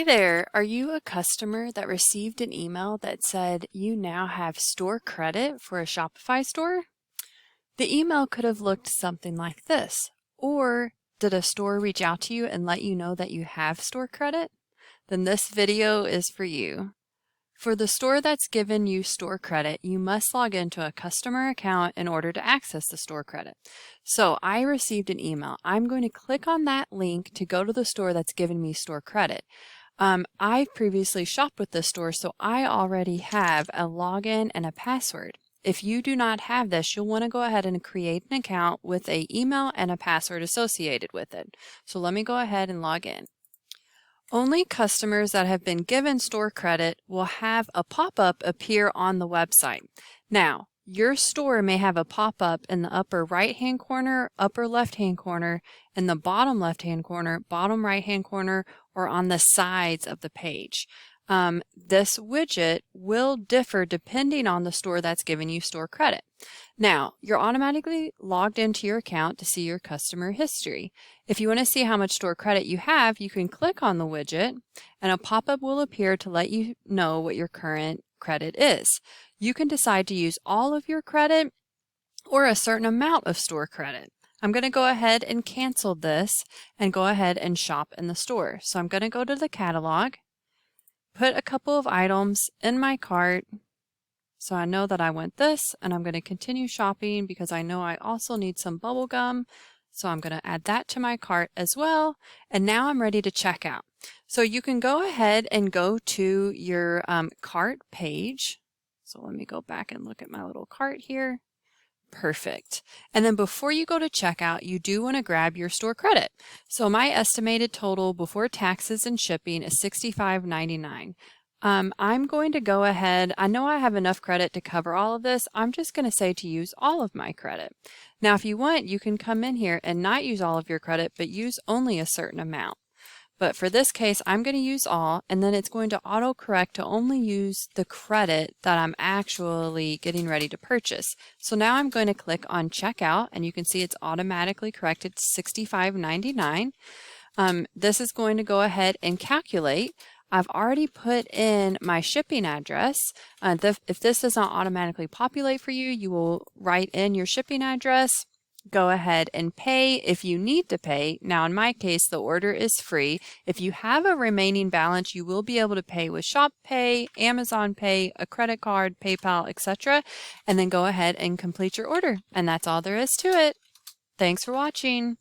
Hi there. Are you a customer that received an email that said you now have store credit for a Shopify store? The email could have looked something like this. Or did a store reach out to you and let you know that you have store credit? Then this video is for you. For the store that's given you store credit, you must log into a customer account in order to access the store credit. So I received an email. I'm going to click on that link to go to the store that's given me store credit. I've previously shopped with this store, so I already have a login and a password. If you do not have this, you'll want to go ahead and create an account with an email and a password associated with it. So let me go ahead and log in. Only customers that have been given store credit will have a pop-up appear on the website. Now, your store may have a pop-up in the upper right-hand corner, upper left-hand corner, in the bottom left-hand corner, bottom right-hand corner, or on the sides of the page. This widget will differ depending on the store that's giving you store credit. Now, you're automatically logged into your account to see your customer history. If you want to see how much store credit you have, you can click on the widget and a pop-up will appear to let you know what your current credit is. You can decide to use all of your credit or a certain amount of store credit. I'm going to go ahead and cancel this and go ahead and shop in the store. So I'm going to go to the catalog, put a couple of items in my cart. So I know that I want this, and I'm going to continue shopping because I know I also need some bubble gum. So I'm going to add that to my cart as well. And now I'm ready to check out. So you can go ahead and go to your cart page. So let me go back and look at my little cart here. Perfect. And then before you go to checkout, you do want to grab your store credit. So my estimated total before taxes and shipping is $65.99. I'm going to go ahead. I know I have enough credit to cover all of this. I'm just going to say to use all of my credit. Now, if you want, you can come in here and not use all of your credit, but use only a certain amount. But for this case, I'm going to use all, and then it's going to auto-correct to only use the credit that I'm actually getting ready to purchase. So now I'm going to click on checkout, and you can see it's automatically corrected to $65.99. This is going to go ahead and calculate. I've already put in my shipping address. If this does not automatically populate for you, you will write in your shipping address. Go ahead and pay if you need to pay. Now, in my case, the order is free. If you have a remaining balance, you will be able to pay with Shop Pay, Amazon Pay, a credit card, PayPal, etc. And then go ahead and complete your order. And that's all there is to it. Thanks for watching.